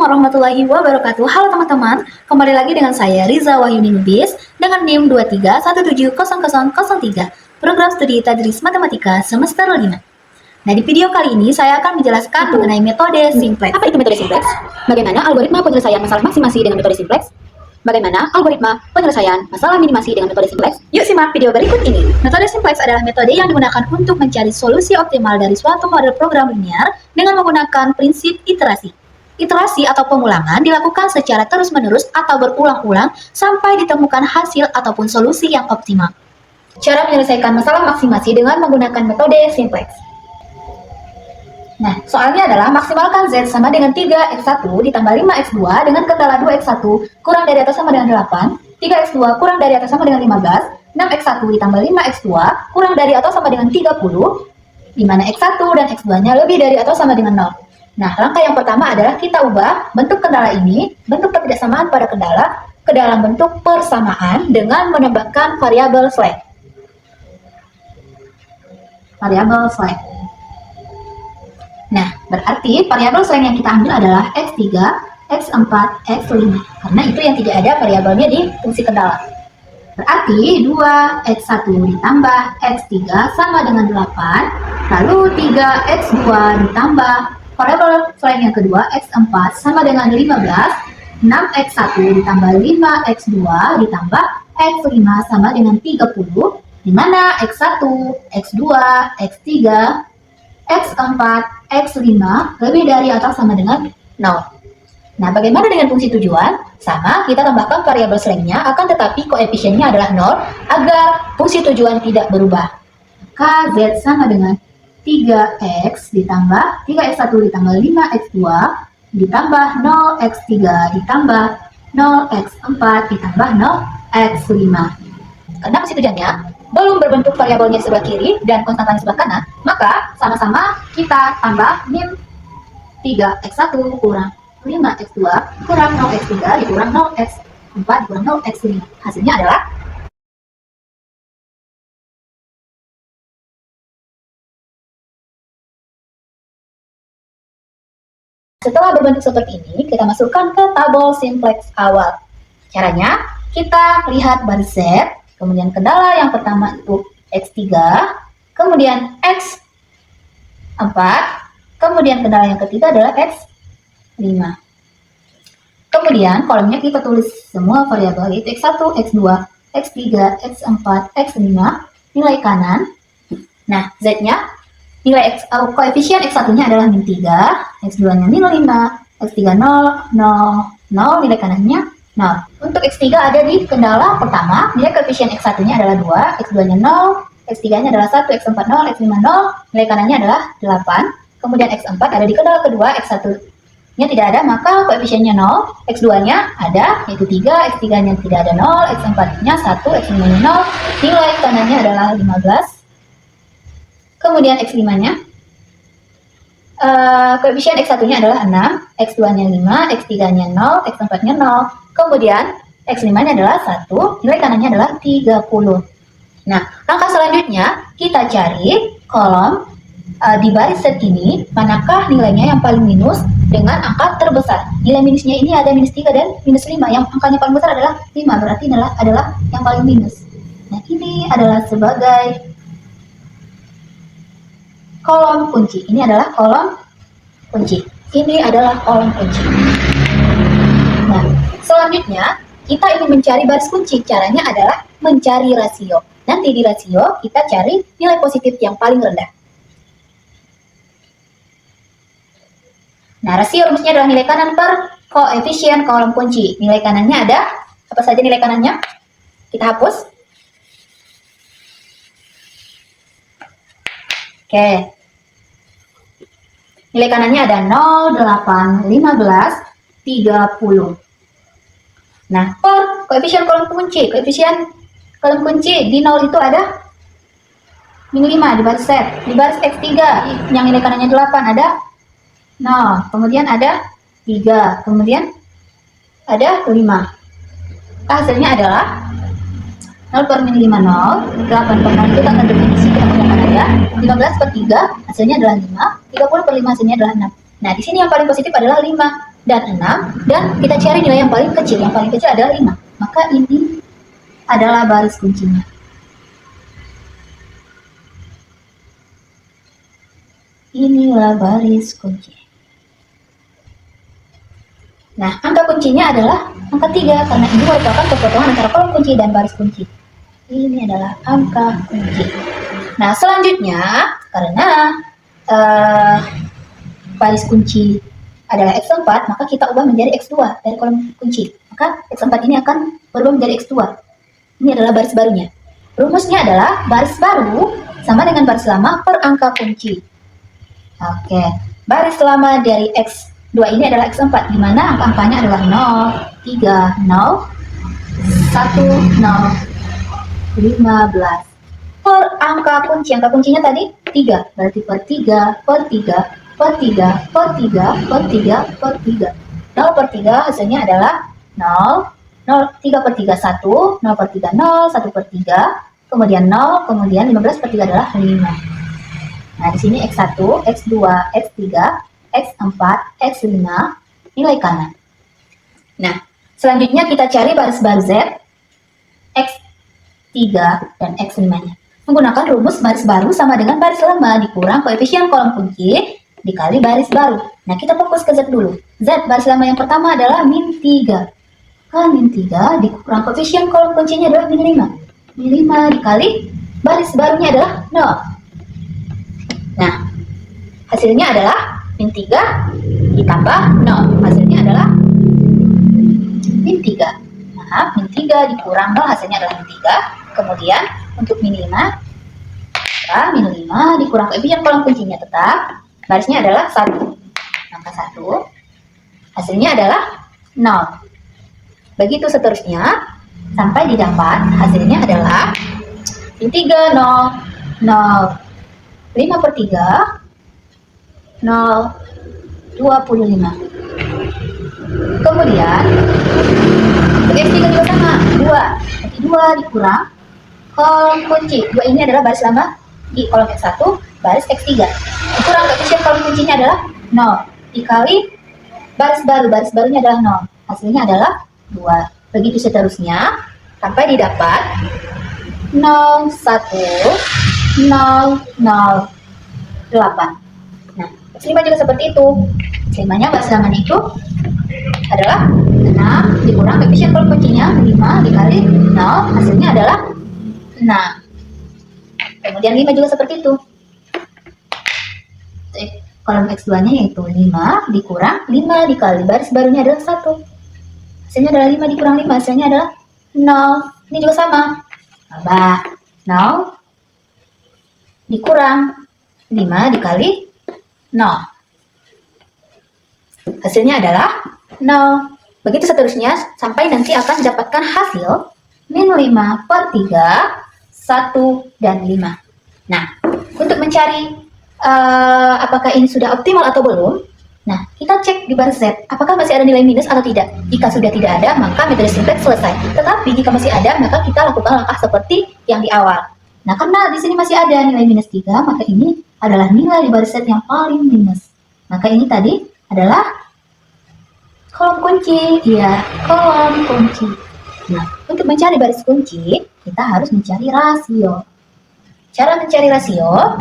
warahmatullahi wabarakatuh. Halo teman-teman, kembali lagi dengan saya Riza Wahyuni Nubis dengan NIM 23170003, program studi Tadris Matematika semester 5. Nah, di video kali ini saya akan menjelaskan mengenai metode simplex. Apa itu metode simplex? Bagaimana algoritma penyelesaian masalah maksimasi dengan metode simplex? Bagaimana algoritma penyelesaian masalah minimasi dengan metode simplex? Yuk simak video berikut ini. Metode simplex adalah metode yang digunakan untuk mencari solusi optimal dari suatu model program linear dengan menggunakan prinsip iterasi. Iterasi atau pengulangan dilakukan secara terus-menerus atau berulang-ulang sampai ditemukan hasil ataupun solusi yang optimal. Cara menyelesaikan masalah maksimasi dengan menggunakan metode simplex. Nah, soalnya adalah maksimalkan Z sama dengan 3x1 ditambah 5x2 dengan kendala 2x1 kurang dari atau sama dengan 8, 3x2 kurang dari atau sama dengan 15, 6x1 ditambah 5x2 kurang dari atau sama dengan 30, di mana x1 dan x2-nya lebih dari atau sama dengan 0. Nah, langkah yang pertama adalah kita ubah bentuk kendala ini, bentuk ketidaksamaan pada kendala, ke dalam bentuk persamaan dengan menambahkan variabel slack. Variabel slack. Nah, berarti variabel slack yang kita ambil adalah x3, x4, x5. Karena itu yang tidak ada variabelnya di fungsi kendala. Berarti 2x1 ditambah x3 sama dengan 8, lalu 3x2 ditambah variabel selain yang kedua, x4 sama dengan 15, 6x1 ditambah 5x2 ditambah x5 sama dengan 30, di mana x1, x2, x3, x4, x5 lebih dari atau sama dengan 0. Nah, bagaimana dengan fungsi tujuan? Sama, kita tambahkan variabel selainnya, akan tetapi koefisiennya adalah 0 agar fungsi tujuan tidak berubah. Maka Z sama dengan 3x ditambah 3x1 ditambah 5x2 ditambah 0x3 ditambah 0x4 ditambah 0x5. Karena fungsi tujuannya belum berbentuk variabelnya di sebelah kiri dan konstantanya di sebelah kanan, maka sama-sama kita tambah min 3x1 kurang 5x2 kurang 0x3 dikurang 0x4 dikurang 0x5. Hasilnya adalah setelah berbentuk seperti ini, kita masukkan ke tabel simplex awal. Caranya, kita lihat baris Z, kemudian kendala yang pertama itu X3, kemudian X4, kemudian kendala yang ketiga adalah X5. Kemudian kolomnya kita tulis semua variabel, yaitu X1, X2, X3, X4, X5, nilai kanan. Nah, Z-nya nilai koefisien X1-nya adalah min 3, X2-nya min 5, X3 0, 0, 0, nilai kanannya 0. Untuk X3 ada di kendala pertama, nilai koefisien X1-nya adalah 2, X2-nya 0, X3-nya adalah 1, X4 0, X5 0, nilai kanannya adalah 8. Kemudian X4 ada di kendala kedua, X1-nya tidak ada, maka koefisiennya 0, X2-nya ada, yaitu 3, X3-nya tidak ada 0, X4-nya 1, X5-nya 0, nilai kanannya adalah 15. Kemudian X5-nya, koefisien X1-nya adalah 6, X2-nya 5, X3-nya 0, X4-nya 0. Kemudian X5-nya adalah 1, nilai kanannya adalah 30. Nah, langkah selanjutnya kita cari kolom di baris set ini, manakah nilainya yang paling minus dengan angka terbesar. Nilai minusnya ini ada minus 3 dan minus 5, yang angkanya paling besar adalah 5, berarti adalah yang paling minus. Nah, ini adalah sebagai kolom kunci. Ini adalah kolom kunci. Ini adalah kolom kunci. Nah, selanjutnya kita ingin mencari baris kunci. Caranya adalah mencari rasio. Nanti di rasio kita cari nilai positif yang paling rendah. Nah, rasio rumusnya adalah nilai kanan per koefisien kolom kunci. Nilai kanannya ada, apa saja nilai kanannya? Kita hapus. Oke. Nilai kanannya ada 0, 8, 15, 30. Nah, per koefisien kolom kunci. Koefisien kolom kunci di 0 itu ada min 5 di baris set. Di baris X3 yang nilai kanannya 8 ada 0. Kemudian ada 3. Kemudian ada 5. Hasilnya adalah 0 per min 5, 0. 8 per 0 itu kan tentu definisi kita menggunakan ada. 15 per 3 hasilnya adalah 5. 30 per 5 hasilnya adalah 6. Nah, di sini yang paling positif adalah 5. dan 6, dan kita cari nilai yang paling kecil. Yang paling kecil adalah 5. Maka ini adalah baris kuncinya. Inilah baris kunci. Nah, angka kuncinya adalah angka 3 karena ini merupakan perpotongan antara kolom kunci dan baris kunci. Ini adalah angka kunci. Nah, selanjutnya karena baris kunci adalah X4, maka kita ubah menjadi X2 dari kolom kunci. Maka X4 ini akan berubah menjadi X2. Ini adalah baris barunya. Rumusnya adalah baris baru sama dengan baris lama per angka kunci. Oke, baris lama dari X2 ini adalah X4, di mana angka-angkanya adalah 0, 3, 0, 1, 0, 15. Per angka kuncinya tadi 3, berarti per 3, per 3, per 3, per 3, per 3, per 3. 0 per 3 hasilnya adalah 0, 0, 3 per 3, 1, 0 per 3, 0, 1 per 3, kemudian 0, kemudian 15 per 3 adalah 5. Nah, di sini X1, X2, X3, X4, X5, nilai kanan. Nah, selanjutnya kita cari baris baru Z, X3, dan X5-nya. Menggunakan rumus baris baru sama dengan baris lama dikurang koefisien kolom kunci dikali baris baru. Nah, kita fokus ke Z dulu. Z baris lama yang pertama adalah min 3. Kan min 3 dikurang koefisien kolom kuncinya adalah min 5. Min 5 dikali baris barunya adalah 0. Nah, hasilnya adalah min 3 ditambah 0. Hasilnya adalah min 3. Maaf, min 3 dikurang 0 hasilnya adalah min 3. Kemudian untuk min 5, min 5 dikurang koefisien kolom kuncinya tetap, barisnya adalah 1. Angka 1, hasilnya adalah 0. Begitu seterusnya, sampai didapat hasilnya adalah min 3, 0, 0, 5 per 3, 0, 25. Kemudian, untuk X3 juga sama, 2. Berarti 2 dikurang kolom kunci. 2 ini adalah baris lama di kolom X1, baris X3. Dikurang koefisien kolom kuncinya adalah 0. Dikali baris baru, baris barunya adalah 0. Hasilnya adalah 2. Begitu seterusnya, sampai didapat 0, 1, 0, 0, 8. Nah, X5 juga seperti itu. X5-nya baris lamanya itu adalah 6 dikurang koefisien kolom kuncinya 5 dikali 0, hasilnya adalah 6. Kemudian 5 juga seperti itu. Kolom X2-nya yaitu 5 dikurang 5 dikali baris barunya adalah 1. Hasilnya adalah 5 dikurang 5, hasilnya adalah 0. Ini juga sama. Tambah 0 dikurang 5 dikali 0. Hasilnya adalah 0. Begitu seterusnya sampai nanti akan mendapatkan hasil min 5 per 3, 1, dan 5. Nah, untuk mencari apakah ini sudah optimal atau belum, nah, kita cek di baris Z, apakah masih ada nilai minus atau tidak. Jika sudah tidak ada, maka metode simplex selesai. Tetapi jika masih ada, maka kita lakukan langkah seperti yang di awal. Nah, karena di sini masih ada nilai minus 3, maka ini adalah nilai di baris Z yang paling minus. Maka ini tadi adalah kolom kunci, ya, kolom kunci. Nah, untuk mencari baris kunci, kita harus mencari rasio. Cara mencari rasio,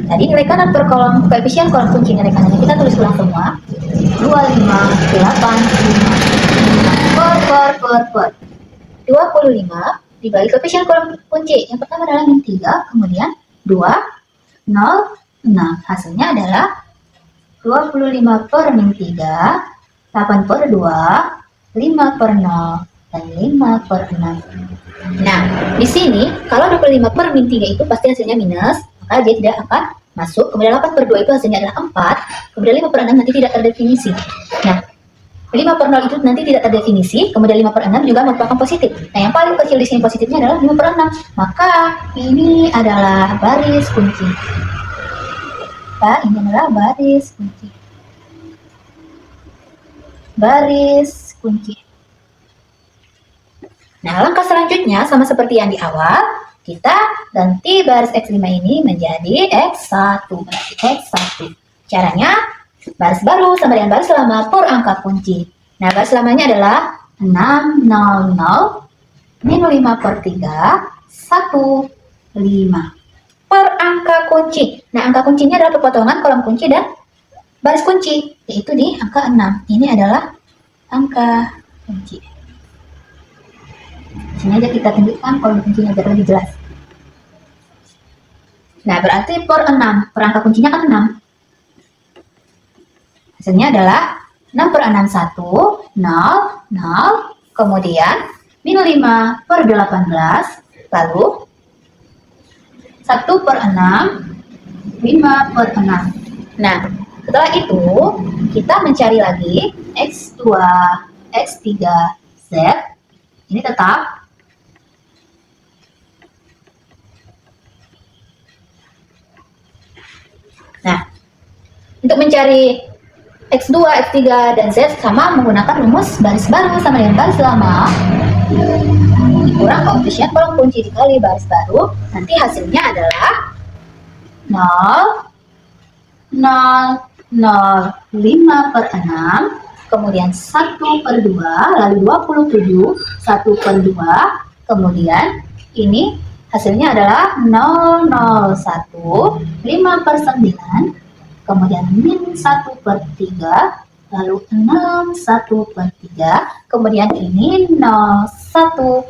tadi nilai kanan per kolom, koefisien kolom kunci nilai kanannya kita tulis ulang semua. 25, 8, 5, per. 25 dibagi koefisien kolom kunci. Yang pertama adalah min 3, kemudian 2, 0, 6. Hasilnya adalah 25 per min 3, 8 per 2, 5 per 0, dan 5 per 6. Nah, di sini kalau 25 per min 3 itu pasti hasilnya minus, maka dia tidak akan masuk. Kemudian 8 per 2 itu hasilnya adalah 4, kemudian 5 per 6 nanti tidak terdefinisi. Nah, 5 per 0 itu nanti tidak terdefinisi, kemudian 5 per 6 juga merupakan positif. Nah, yang paling kecil di sini positifnya adalah 5 per 6. Maka ini adalah baris kunci. Ini adalah baris kunci. Baris kunci. Nah, langkah selanjutnya sama seperti yang di awal, kita ganti baris X5 ini menjadi X1. Berarti X1. Caranya, Baris baru sama dengan baris lama per angka kunci. Nah, baris lamanya adalah 600 minus 5 per 3, 15 per angka kunci. Nah, angka kuncinya adalah perpotongan kolom kunci dan baris kunci, yaitu di angka 6. Ini adalah angka kunci. Sini aja kita tunjukkan kolom kuncinya biar lebih jelas. Nah, berarti per 6, per angka kuncinya kan 6. Hasilnya adalah 6 per 6, 1, 0, 0, kemudian minus 5 per 18, lalu 1 per 6, 5 per 6. Nah, setelah itu kita mencari lagi X2, X3, Z. Ini tetap untuk mencari X2, X3, dan Z sama menggunakan rumus baris baru sama dengan baris lama dikurang koefisien kolom kunci dikali baris baru, nanti hasilnya adalah 0, 0, 0, 5 per 6, kemudian 1 per 2, lalu 27, 1 per 2, kemudian ini hasilnya adalah 0, 0, 1, 5 per 9, kemudian min 1 per 3, lalu 6, 1 per 3, kemudian ini 0, 1,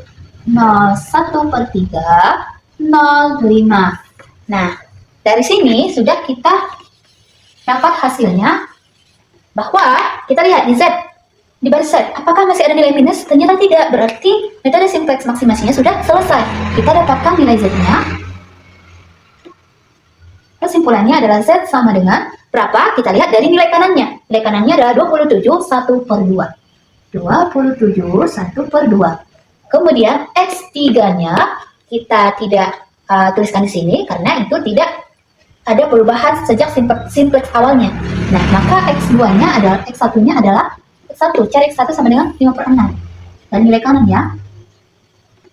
0, 1 per 3, 0, 5. Nah, dari sini sudah kita dapat hasilnya bahwa kita lihat di Z, di baris Z, apakah masih ada nilai minus? Ternyata tidak, berarti metode simplex maksimasinya sudah selesai. Kita dapatkan nilai Z-nya. Kesimpulannya adalah Z sama dengan berapa? Kita lihat dari nilai kanannya. Nilai kanannya adalah 27, 1 per 2. 27, 1 per 2. Kemudian X3-nya kita tidak tuliskan di sini karena itu tidak ada perubahan sejak simplex awalnya. Nah, maka X2-nya adalah, X1-nya adalah X1. Cari X1 sama dengan 5 per 6. Dan nilai kanannya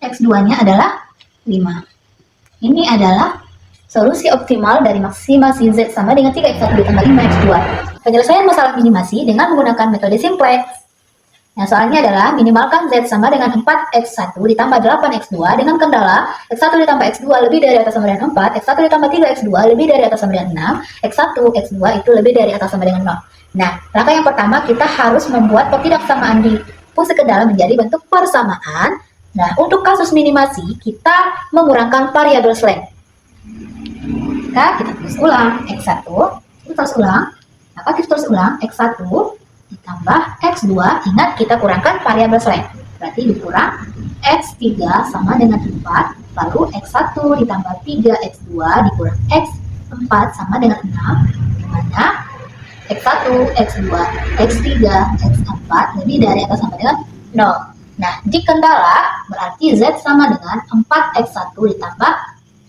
X2-nya adalah 5. Ini adalah solusi optimal dari maksimasi Z sama dengan 3X1 ditambah 5X2. Penyelesaian masalah minimasi dengan menggunakan metode simplex. Nah, soalnya adalah minimalkan Z sama dengan 4X1 ditambah 8X2 dengan kendala X1 ditambah X2 lebih dari atau sama dengan 4, X1 ditambah 3X2 lebih dari atau sama dengan 6, X1, X2 itu lebih dari atau sama dengan 0. Nah, langkah yang pertama kita harus membuat pertidaksamaan di fungsi kendala menjadi bentuk persamaan. Nah, untuk kasus minimasi kita mengurangkan variabel slang. Maka kita tulis ulang X1, kita terus ulang, maka kita terus ulang X1 ditambah X2, ingat kita kurangkan variabel slang, berarti dikurang X3 sama dengan 4, lalu X1 ditambah 3X2 dikurang X4 sama dengan 6, dimana X1, X2, X3, X4 lebih dari atau sama dengan 0. Nah, di kendala berarti Z sama dengan 4X1 ditambah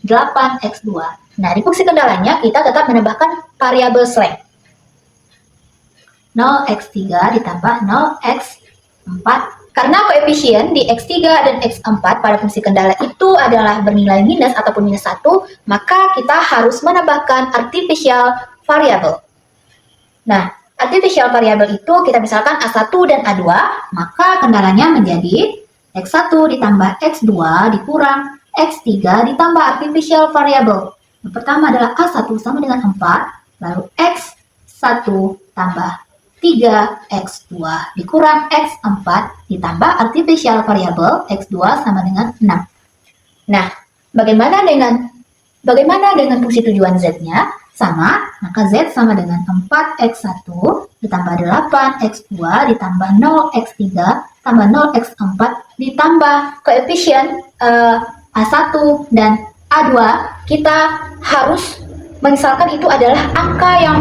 8X2. Nah, di fungsi kendalanya kita tetap menambahkan variabel slang. 0x3 ditambah 0x4. Karena koefisien di x3 dan x4 pada fungsi kendala itu adalah bernilai minus ataupun minus 1, maka kita harus menambahkan artificial variable. Nah, artificial variable itu kita misalkan A1 dan A2, maka kendalanya menjadi x1 ditambah x2 dikurang x3 ditambah artificial variable. Yang pertama adalah A1 sama dengan 4, lalu x1 tambah 3x2 dikurang x4 ditambah artificial variable x2 sama dengan 6. Nah, bagaimana dengan fungsi tujuan z-nya? Sama, maka z sama dengan 4x1 ditambah 8x2 ditambah 0x3 tambah 0x4 ditambah koefisien A1 dan A2, kita harus misalkan itu adalah angka yang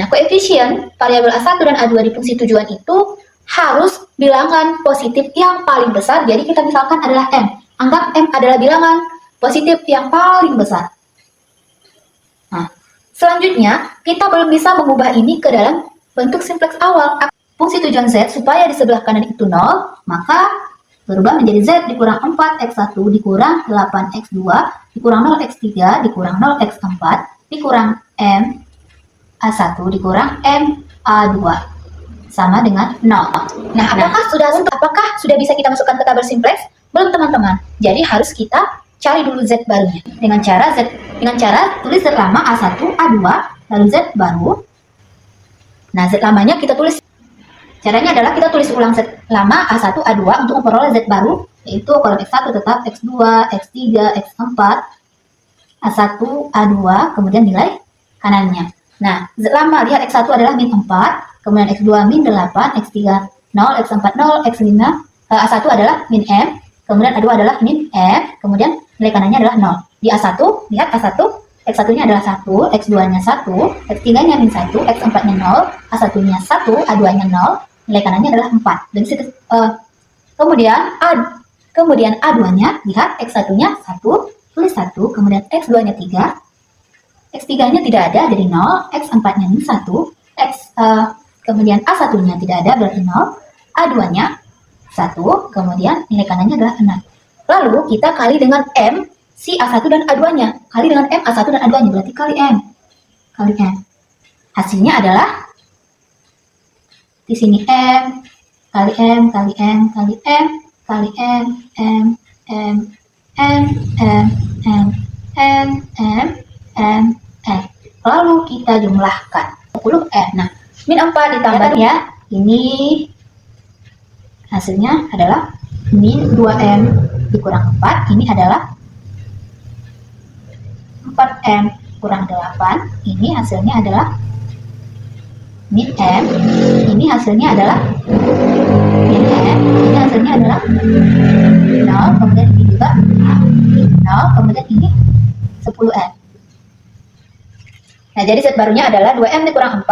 koefisien variabel A1 dan A2 di fungsi tujuan itu harus bilangan positif yang paling besar. Jadi kita misalkan adalah M. Anggap M adalah bilangan positif yang paling besar. Nah, selanjutnya kita belum bisa mengubah ini ke dalam bentuk simplex awal. Fungsi tujuan Z supaya di sebelah kanan itu 0, maka berubah menjadi Z dikurang 4x1 dikurang 8x2 dikurang 0x3 dikurang 0x4 dikurang M A1 dikurang M A2 sama dengan 0. Nah, apakah sudah bisa kita masukkan ke tabel simplex? Belum, teman-teman. Jadi harus kita cari dulu Z barunya. Dengan cara tulis Z lama A1, A2, lalu Z baru. Nah, Z lamanya kita tulis. Caranya adalah kita tulis ulang Z lama A1, A2 untuk memperoleh Z baru, yaitu kolom X1 tetap X2, X3, X4, A1, A2, kemudian nilai kanannya. Nah, Z lama, lihat X1 adalah min 4, kemudian X2 min 8, X3 0, X4 0, X5, A1 adalah min M, kemudian A2 adalah min M, kemudian nilai kanannya adalah 0. Di A1, lihat A1, X1-nya adalah 1, X2-nya 1, X3-nya min 1, X4-nya 0, A1-nya 1, A2-nya 0, nilai kanannya adalah 4. Dan situ, kemudian A2-nya, lihat X1-nya 1, tulis 1, kemudian X2-nya 3, X3-nya tidak ada, jadi 0, X4-nya min 1, kemudian A1-nya tidak ada, berarti 0, A2-nya 1, kemudian nilai kanannya adalah 6. Lalu kita kali dengan M, si A1 dan A2-nya. Kali dengan M, A1 dan A2-nya, berarti kali M. Kali M. Hasilnya adalah di sini M, kali M, kali M, kali M, kali M, M, M, M, M, M, M, M, M, M. Lalu kita jumlahkan 10 M. Nah, min 4 ditambahnya, ini hasilnya adalah min 2M dikurang 4. Ini adalah 4M kurang 8. Ini hasilnya adalah min M, ini hasilnya adalah min M, ini hasilnya adalah 0, kemudian ini juga 0, kemudian ini 10M. Nah, jadi Z barunya adalah 2M dikurang 4.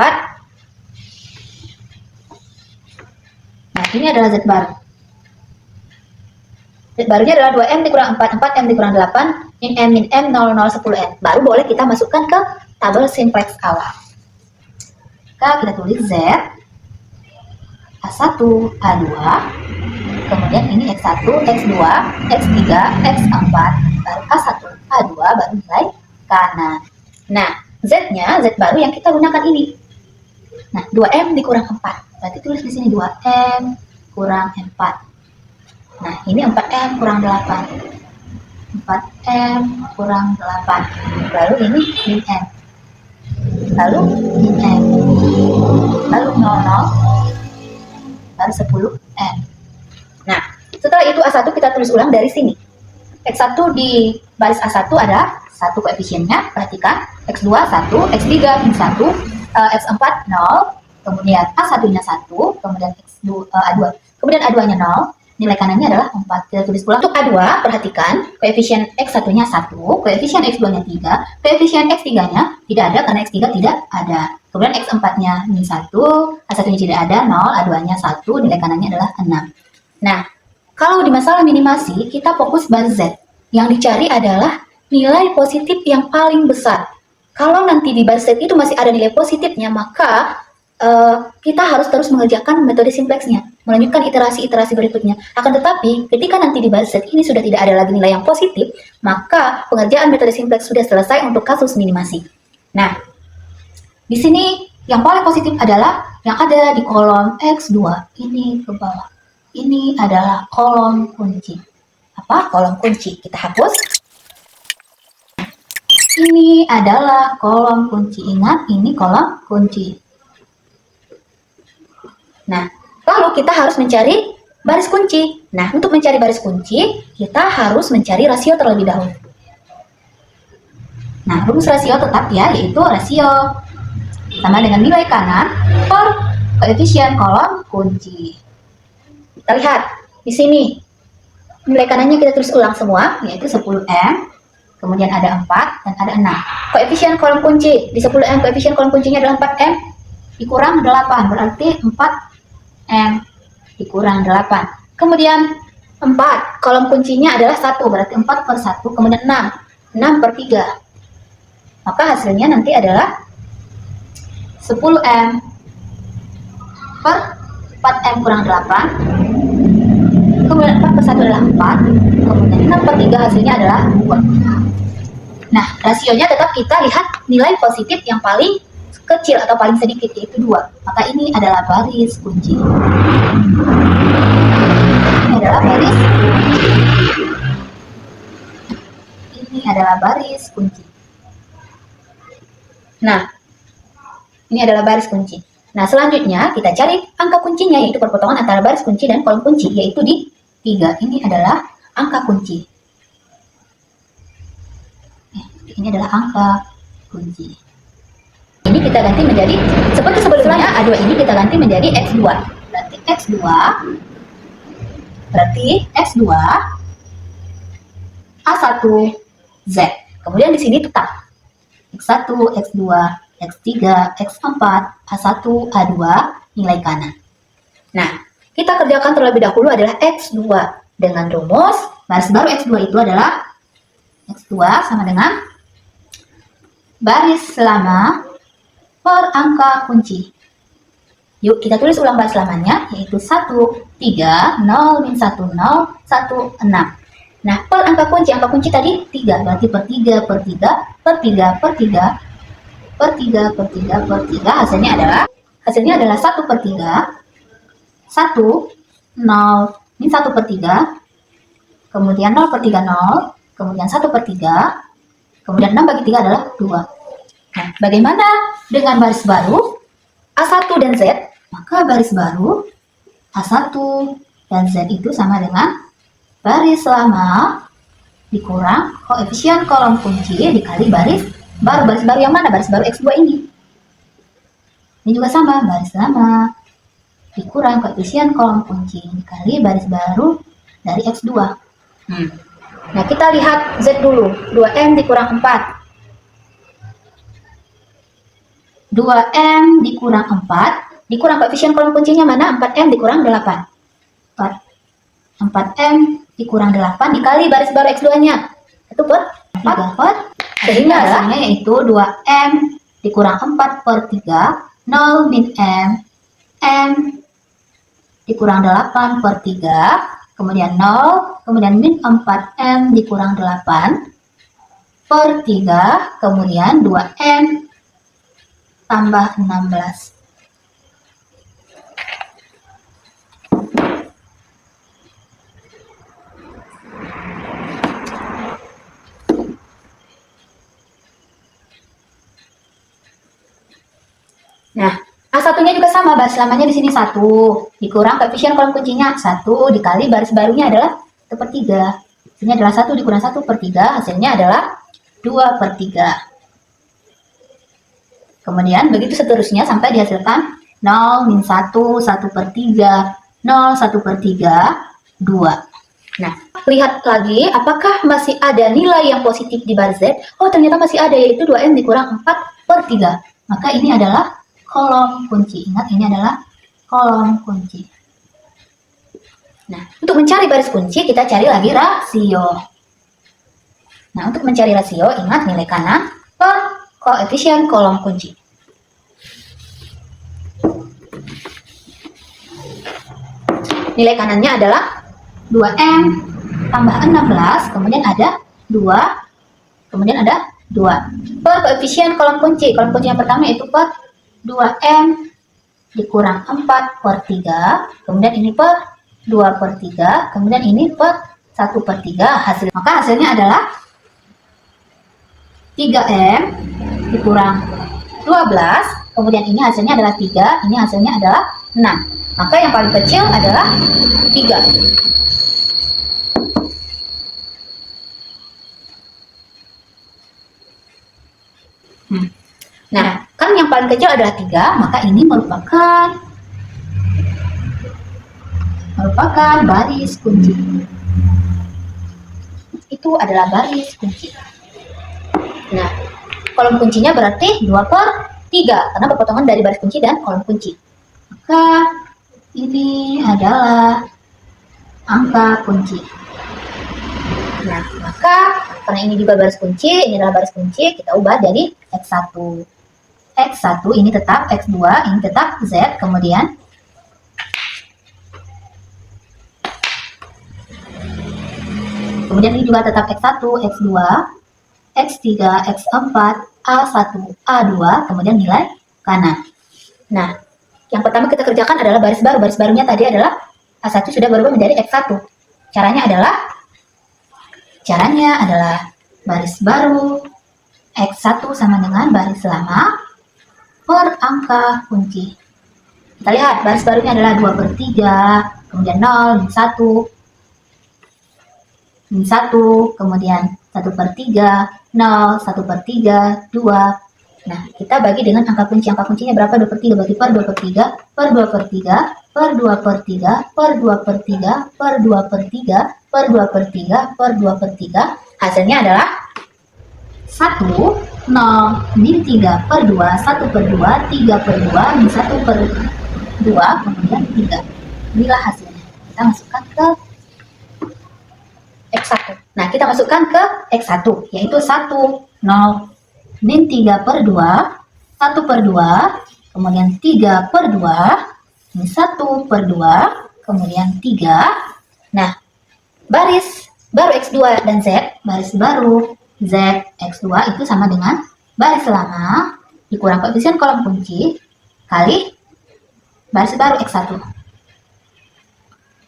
Nah, ini adalah Z baru. Z barunya adalah 2M dikurang 4, 4M dikurang 8, min M, 0, 0, 10M. Baru boleh kita masukkan ke tabel simplex awal. Kita tulis Z A1, A2, kemudian ini X1, X2, X3, X4, baru A1, A2, baru nilai kanan. Nah, Z-nya, Z baru yang kita gunakan ini. Nah, 2M dikurang 4, berarti tulis di sini 2M kurang 4. Nah, ini 4M kurang 8. 4M kurang 8. Lalu ini min M. Lalu min M. Lalu 00. Lalu 10M. Nah, setelah itu A1 kita tulis ulang dari sini. X1 di baris A1 ada 1 koefisiennya, perhatikan. X2 1, X3 min 1, X4 0, kemudian A1-nya 1, kemudian A2, kemudian A2-nya 0, nilai kanannya adalah 4. Kita tulis ulang. Untuk A2, perhatikan, koefisien X1-nya 1, koefisien X2-nya 3, koefisien X3-nya tidak ada karena X3 tidak ada. Kemudian X4-nya min 1, A1-nya tidak ada, 0, A2-nya 1, nilai kanannya adalah 6. Nah, kalau di masalah minimasi, kita fokus baris Z. Yang dicari adalah nilai positif yang paling besar. Kalau nanti di baris Z itu masih ada nilai positifnya, maka kita harus terus mengerjakan metode simplexnya, melanjutkan iterasi-iterasi berikutnya. Akan tetapi, ketika nanti di baris Z ini sudah tidak ada lagi nilai yang positif, maka pengerjaan metode simplex sudah selesai untuk kasus minimasi. Nah, di sini yang paling positif adalah yang ada di kolom X2, ini ke bawah. Ini adalah kolom kunci. Apa? Kolom kunci. Kita hapus. Ini adalah kolom kunci. Ingat, ini kolom kunci. Nah, lalu kita harus mencari baris kunci. Nah, untuk mencari baris kunci, kita harus mencari rasio terlebih dahulu. Nah, rumus rasio tetap ya, yaitu rasio sama dengan nilai kanan per koefisien kolom kunci. Kita lihat di sini. Nilai kanannya kita tulis ulang semua, yaitu 10M. Kemudian ada 4 dan ada 6. Koefisien kolom kunci, di 10M koefisien kolom kuncinya adalah 4M dikurang 8, berarti 4M dikurang 8. Kemudian 4, kolom kuncinya adalah 1, berarti 4 per 1, kemudian 6 per 3. Maka hasilnya nanti adalah 10M per 4M kurang 8. Kemudian 4 per 1 adalah 4, kemudian 6 per 3 hasilnya adalah 2. Nah, rasionya tetap kita lihat nilai positif yang paling kecil atau paling sedikit, yaitu 2. Maka ini adalah baris kunci. Ini adalah baris kunci. Ini adalah baris kunci. Nah, ini adalah baris kunci. Nah, selanjutnya kita cari angka kuncinya, yaitu perpotongan antara baris kunci dan kolom kunci, yaitu di 3. Ini adalah angka kunci. Ini adalah angka kunci. Ini kita ganti menjadi, seperti sebelumnya, A2 ini kita ganti menjadi X2. Berarti X2 A1 Z. Kemudian di sini tetap X1, X2, X3, X4, A1, A2, nilai kanan. Nah, kita kerjakan terlebih dahulu adalah X2 dengan rumus baris baru X2 itu adalah X2 sama dengan baris selama per angka kunci. Yuk kita tulis ulang baris lamanya, yaitu 1, 3, 0, min 1, 0, 1, 6. Nah, per angka kunci tadi 3, berarti per 3, per 3, per 3, per 3, per 3, per 3, per 3, hasilnya adalah 1 per 3, 1, 0, min 1 per 3, kemudian 0 per 3, 0, kemudian 1 per 3, kemudian 6 bagi 3 adalah 2. Nah, bagaimana dengan baris baru A1 dan Z? Maka baris baru A1 dan Z itu sama dengan baris lama dikurang koefisien kolom kunci dikali baris baru. Baris baru yang mana? Baris baru X2 ini. Ini juga sama, baris lama dikurang koefisien kolom kunci dikali baris baru dari X2. Nah, kita lihat Z dulu. 2M dikurang 4. 2M dikurang 4, dikurang koefisien kolom kuncinya mana? 4M dikurang 8. 4M dikurang 8 dikali baris baru X2-nya. Itu per 4 per. Sehingga hasilnya yaitu 2M dikurang 4 per 3, 0 min M, M dikurang 8 per 3, kemudian 0, kemudian min 4M dikurang 8 per 3, kemudian 2M tambah 16. Nah, A1-nya juga sama, baris lamanya di sini 1, dikurang koefisien kolom kuncinya 1 dikali baris barunya adalah 1 per 3. Hasilnya adalah 1 dikurang 1 per 3, hasilnya adalah 2 per 3. Kemudian begitu seterusnya sampai dihasilkan 0, min 1, 1 per 3, 0, 1 per 3, 2. Nah, lihat lagi apakah masih ada nilai yang positif di baris Z. Oh, ternyata masih ada, yaitu 2M dikurang 4 per 3. Maka ini adalah kolom kunci. Ingat, ini adalah kolom kunci. Nah, untuk mencari baris kunci, kita cari lagi rasio. Nah, untuk mencari rasio, ingat nilai kanan per koefisien kolom kunci. Nilai kanannya adalah 2M tambah 16, kemudian ada 2, kemudian ada 2. Per koefisien kolom kunci yang pertama itu per 2M dikurang 4 per 3, kemudian ini per 2 per 3, kemudian ini per 1 per 3, maka hasilnya adalah 3M dikurang 12, kemudian ini hasilnya adalah 3, ini hasilnya adalah 6. Maka yang paling kecil adalah 3. Nah, kan yang paling kecil adalah 3, maka ini merupakan baris kunci. Itu adalah baris kunci. Nah, kolom kuncinya berarti 2 per 3, karena perpotongan dari baris kunci dan kolom kunci. Maka ini adalah angka kunci. Nah, maka karena ini juga baris kunci, ini adalah baris kunci, kita ubah jadi X1. X1 ini tetap, X2 ini tetap Z, kemudian ini juga tetap X1, X2, X3, X4, A1, A2, kemudian nilai kanan. Nah, yang pertama kita kerjakan adalah baris baru. Baris barunya tadi adalah A1 sudah berubah menjadi X1. Caranya adalah baris baru X1 sama dengan baris lama per angka kunci. Kita lihat baris barunya adalah 2/3, kemudian 0, min 1, min 1, kemudian 1/3, 0, 1/3, 2. Nah, kita bagi dengan angka kunci. Angka kuncinya berapa? 2/3, bagi per 2/3, per 2/3, per 2/3, per 2/3, per 2/3, per 2/3, per 2/3. Hasilnya adalah 1, 0, min 3/2, 1/2, 3/2, min 1/2, kemudian 3. Inilah hasilnya. Kita masukkan ke X1. Nah, kita masukkan ke X1, yaitu 1, 0, min 3/2, 1/2, kemudian 3/2, min 1/2, kemudian 3. Nah, baris baru X2 dan Z, baris baru Z X2 itu sama dengan baris lama dikurang koefisien kolom kunci kali baris baru X1.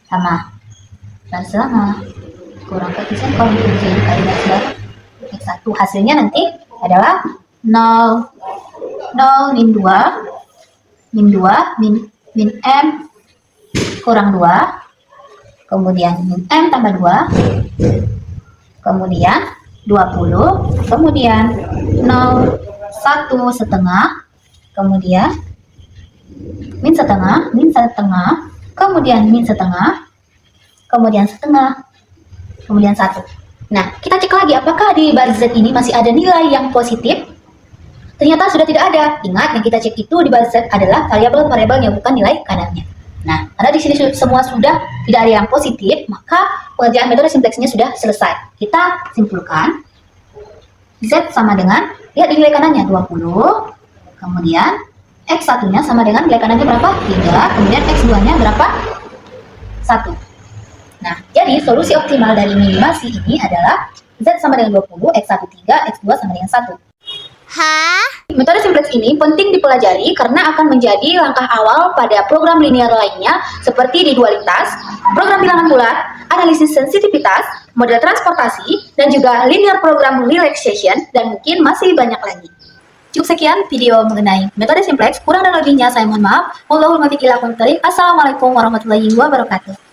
Sama baris lama kurang koefisien kolom kunci kali baris baru X1. Hasilnya nanti adalah 0, 0, min 2, min 2, min M kurang 2, kemudian min M tambah 2, kemudian 20, kemudian 0, 1 setengah, kemudian min setengah, kemudian min setengah, kemudian setengah, kemudian 1. Nah, kita cek lagi apakah di baris Z ini masih ada nilai yang positif. Ternyata sudah tidak ada. Ingat, yang kita cek itu di baris Z adalah variabel-variabelnya, bukan nilai kanannya. Nah, karena di sini semua sudah tidak ada yang positif, maka pengerjaan metode simpleksnya sudah selesai. Kita simpulkan Z sama dengan, lihat di nilai kanannya 20, kemudian X1-nya sama dengan nilai kanannya berapa? 3, kemudian X2-nya berapa? 1. Nah, jadi solusi optimal dari minimasi ini adalah Z sama dengan 20, X1 3, X2 sama dengan 1. Hah? Metode simplex ini penting dipelajari karena akan menjadi langkah awal pada program linear lainnya seperti di dualitas, program bilangan bulat, analisis sensitivitas, model transportasi, dan juga linear program relaxation, dan mungkin masih banyak lagi. Cukup sekian video mengenai metode simplex. Kurang dan lebihnya saya mohon maaf. Wallahul muwaffiq ila aqwamit thoriq. Assalamualaikum warahmatullahi wabarakatuh.